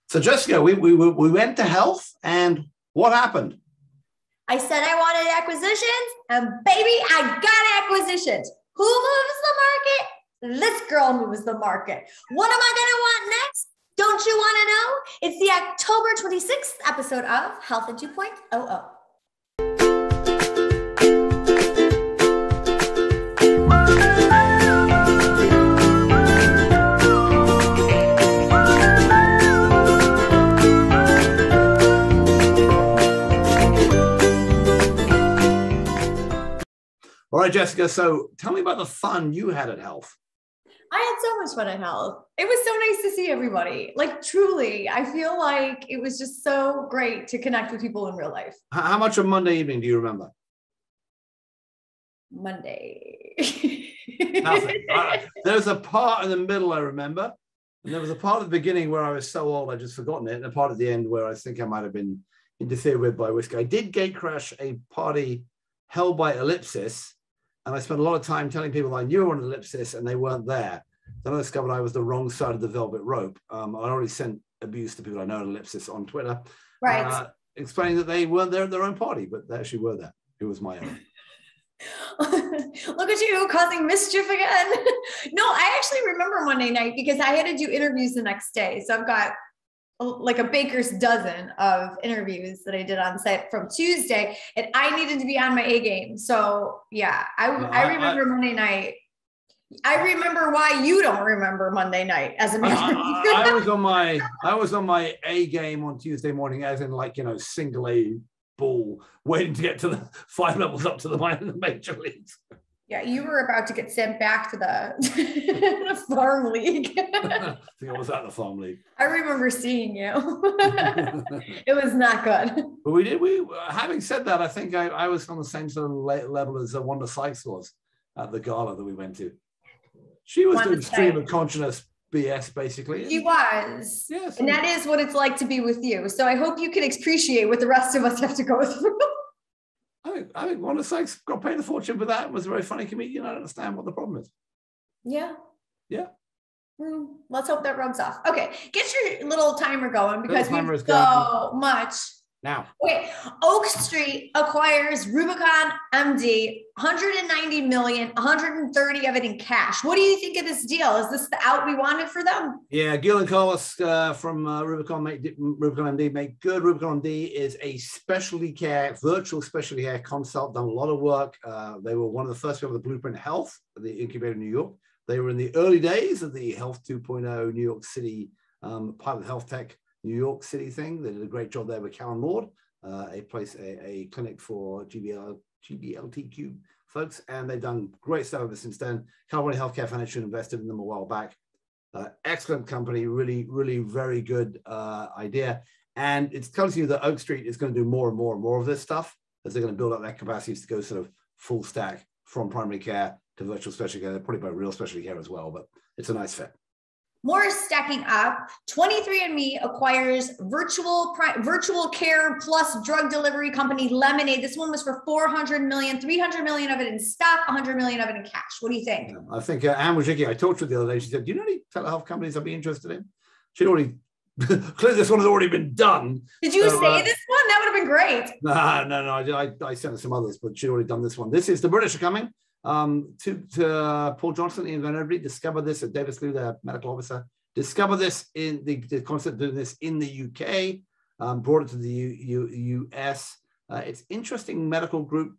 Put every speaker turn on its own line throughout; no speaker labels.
So Jessica, we went to health, and what happened?
I said I wanted acquisitions, and baby, I got acquisitions. Who moves the market? This girl moves the market. What am I going to want next? Don't you want to know? It's the October 26th episode of Health in 2.00.
All right, Jessica, so tell me about the fun you had at Health.
I had so much fun at Health. It was so nice to see everybody. Like, truly, I feel like it was just so great to connect with people in real life.
How much of Monday evening do you remember?
Monday.
Nothing. There's a part in the middle I remember, and there was a part at the beginning where I was so old I just forgotten it, and a part at the end where I think I might have been interfered with by whiskey. I did gate crash a party held by Ellipsis, and I spent a lot of time telling people I knew on Ellipsis and they weren't there. Then I discovered I was the wrong side of the velvet rope. I already sent abuse to people I know on Ellipsis on Twitter,
right?
Explaining that they weren't there at their own party, but they actually were there. It was my own.
Look at you causing mischief again. No, I actually remember Monday night because I had to do interviews the next day. So I've got like a baker's dozen of interviews that I did on site from Tuesday, and I needed to be on my A game. So yeah, I remember Monday night. I remember why you don't remember Monday night as a matter.
I was on my A game on Tuesday morning, as in like, single A ball, waiting to get to the 5 levels up to the major leagues.
Yeah, you were about to get sent back to the farm league.
I think I was at the farm league.
I remember seeing you. It was not good.
But having said that, I think I was on the same sort of level as Wanda Sykes was at the gala that we went to. She was doing stream of consciousness BS, basically.
She was.
Yes.
And that is what it's like to be with you. So I hope you can appreciate what the rest of us have to go through.
I think Wanda Sykes got paid a fortune for that and was a very funny comedian. I don't understand what the problem is.
Yeah.
Yeah.
Let's hope that rubs off. Okay, get your little timer going because we have so much.
Now.
Okay, Oak Street acquires Rubicon MD, 190 million, 130 of it in cash. What do you think of this deal? Is this the out we wanted for them?
Yeah, Gil and Carlos from Rubicon MD make good. Rubicon MD is a virtual specialty care consult, done a lot of work. They were one of the first people with Blueprint Health, the incubator in New York. They were in the early days of the Health 2.0 New York City pilot health tech New York City thing. They did a great job there with Callan Lord, a clinic for GBLTQ folks, and they've done great stuff ever since then. California Healthcare Foundation invested in them a while back. Excellent company, really, really very good idea. And it tells you that Oak Street is going to do more and more and more of this stuff as they're going to build up their capacities to go sort of full stack from primary care to virtual specialty care. They're probably about real specialty care as well, but it's a nice fit.
More stacking up. 23andMe acquires virtual care plus drug delivery company Lemonade. This one was for 400 million, 300 million of it in stock, 100 million of it in cash. What do you think?
Yeah, I think Anne Wojcicki, I talked to her the other day. She said, do you know any telehealth companies I'd be interested in? She'd already, clearly this one has already been done.
Did you say this one? That would have been great.
No. I sent her some others, but she'd already done this one. This is the British are coming. To Paul Johnson, Ian Van Every, discovered this at Davis Liu, their medical officer, discovered this in the concept of doing this in the UK, brought it to the US. It's interesting medical group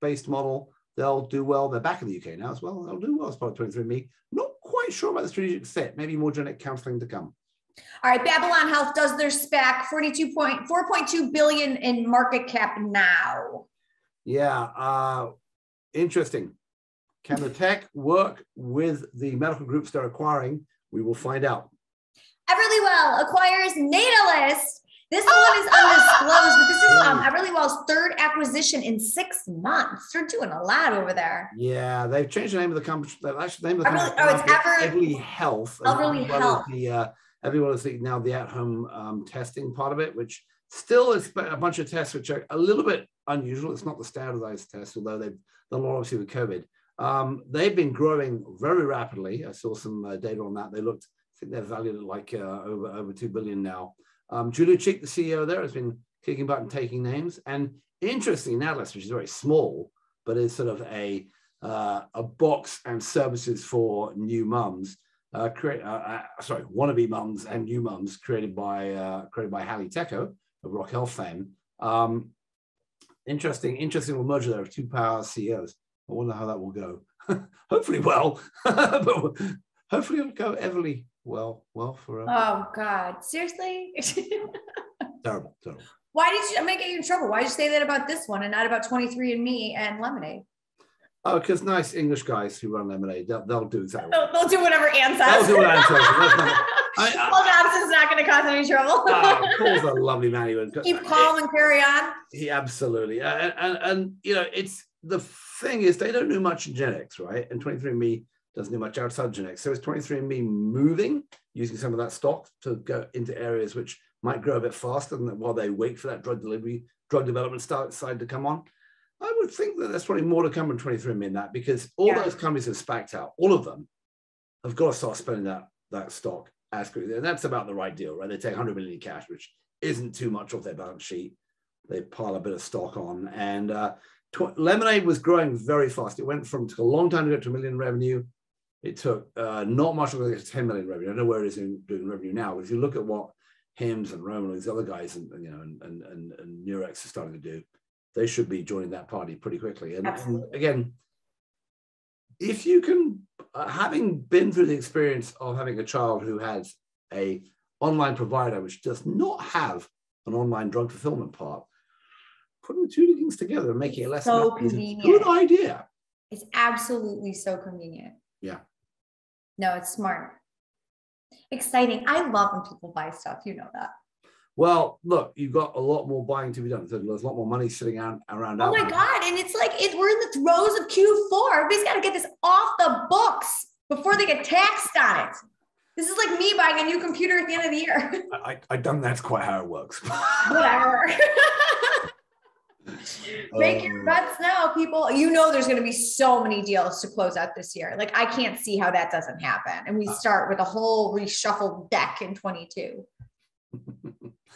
based model. They'll do well. They're back in the UK now as well. They'll do well as part of 23andMe. Not quite sure about the strategic fit. Maybe more genetic counseling to come.
All right, Babylon Health does their SPAC, 4.2 billion in market cap now.
Yeah. Interesting. Can the tech work with the medical groups they're acquiring? We will find out.
Everlywell acquires Natalist. This one is undisclosed, but this is Everlywell's third acquisition in 6 months. They're doing a lot over there.
Yeah, they've changed the name of the company. It's
Everly
Health.
Everly Health.
Everlywell is now the at-home testing part of it, which still is a bunch of tests which are a little bit unusual. It's not the standardized tests, although they've done a lot obviously with COVID. They've been growing very rapidly. I saw some data on that. They looked think they're valued at like over 2 billion now. Julia Cheek, the CEO there, has been kicking butt and taking names. And interestingly, Natalist, which is very small, but is sort of a box and services for new mums, wannabe mums and new mums, created by Hallie Tecco of Rock Health fame. Interesting little merger there of two power CEOs. I wonder how that will go. Hopefully well, but hopefully it'll go Everlywell for.
Oh God, seriously?
Terrible.
Why did you? I'm gonna get you in trouble. Why did you say that about this one and not about 23andMe and Lemonade?
Oh, because nice English guys who run Lemonade, they'll do exactly.
They'll do whatever Ann says.
They'll do what Ann says.
Paul Johnson's not going to cause any trouble.
Paul's a lovely man.
Keep calm and carry on.
He absolutely. And you know, it's the thing is they don't do much in genetics, right? And 23andMe doesn't do much outside genetics. So is 23andMe moving, using some of that stock to go into areas which might grow a bit faster than while they wait for that drug development side to come on? I would think that there's probably more to come in 23andMe in that, because all those companies have SPAC'd out. All of them have got to start spending that stock as quickly. And that's about the right deal, right? They take 100 million in cash, which isn't too much off their balance sheet. They pile a bit of stock on. And Lemonade was growing very fast. It took a long time to get to $1 million revenue. It took not much longer to get to 10 million revenue. I don't know where it is doing revenue now, but if you look at what Hims and Roman and these other guys and Nurex are starting to do, they should be joining that party pretty quickly. And again, if you can, having been through the experience of having a child who has a online provider which does not have an online drug fulfillment part, putting the two things together and making it less
so convenient.
Good idea.
It's absolutely so convenient.
Yeah.
No, it's smart. Exciting. I love when people buy stuff. You know that.
Well, look, you've got a lot more buying to be done. So there's a lot more money sitting around.
Oh my God. And it's like, we're in the throes of Q4. Everybody's got to get this off the books before they get taxed on it. This is like me buying a new computer at the end of the year.
I don't, that's quite how it works.
Whatever. Make your bets now, people. You know there's going to be so many deals to close out this year. Like, I can't see how that doesn't happen. And we start with a whole reshuffled deck in 22.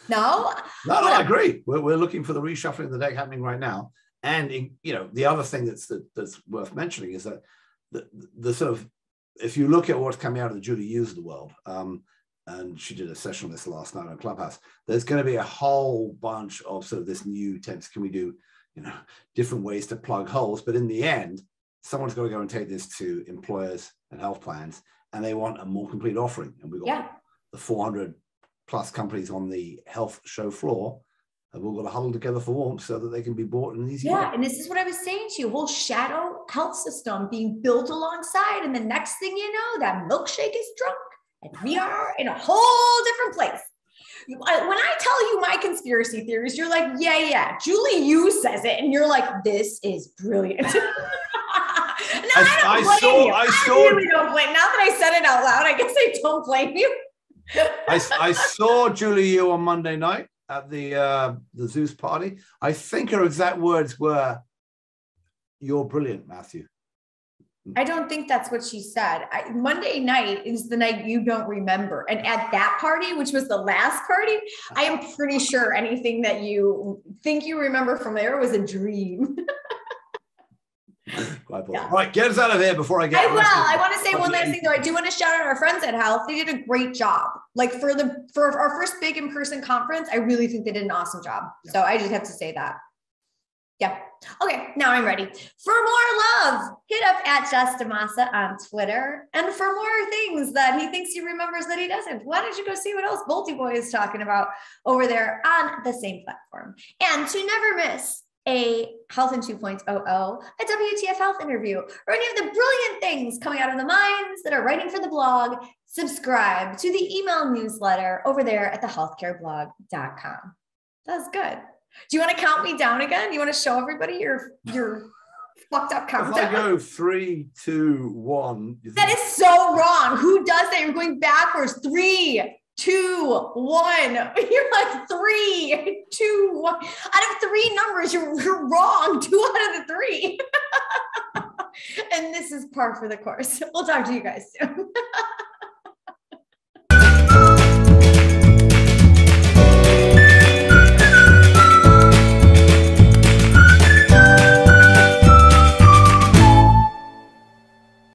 No,
I agree. We're looking for the reshuffling of the deck happening right now. And the other thing that's worth mentioning is that the sort of, if you look at what's coming out of the Julie Hughes of the world, and she did a session on this last night on Clubhouse, there's going to be a whole bunch of sort of this new tense. Can we do, different ways to plug holes? But in the end, someone's got to go and take this to employers and health plans, and they want a more complete offering. And we've got the 400 plus companies on the health show floor have all got to huddle together for warmth so that they can be bought in an easy way.
And this is what I was saying to you, whole shadow health system being built alongside. And the next thing you know, that milkshake is drunk and we are in a whole different place. When I tell you my conspiracy theories, you're like, yeah, Julie Yu says it. And you're like, this is brilliant. I really don't blame. Now that I said it out loud, I guess I don't blame you.
I saw Julie Yu on Monday night at the Zeus party. I think her exact words were, "You're brilliant, Matthew."
I don't think that's what she said. Monday night is the night you don't remember. And at that party, which was the last party, I am pretty sure anything that you think you remember from there was a dream.
Right, get us out of here before I get.
I want to say one last thing though. I do want to shout out our friends at Health. They did a great job. Like for our first big in-person conference, I really think they did an awesome job. Yeah. So I just have to say that. Yeah. Okay, now I'm ready. For more love, hit up at Justamasa on Twitter. And for more things that he thinks he remembers that he doesn't, why don't you go see what else Bolty Boy is talking about over there on the same platform. And to never miss a Health in 2.00, a WTF Health interview, or any of the brilliant things coming out of the minds that are writing for the blog, subscribe to the email newsletter over there at thehealthcareblog.com. That was good. Do you want to count me down again? Do you want to show everybody your fucked up countdown?
If I go 3, 2, 1.
That is so wrong. Who does that? You're going backwards. 3, 2, 1. You're like 3, 2, 1. Out of 3 numbers, you're wrong. 2 out of the 3. And this is par for the course. We'll talk to you guys soon.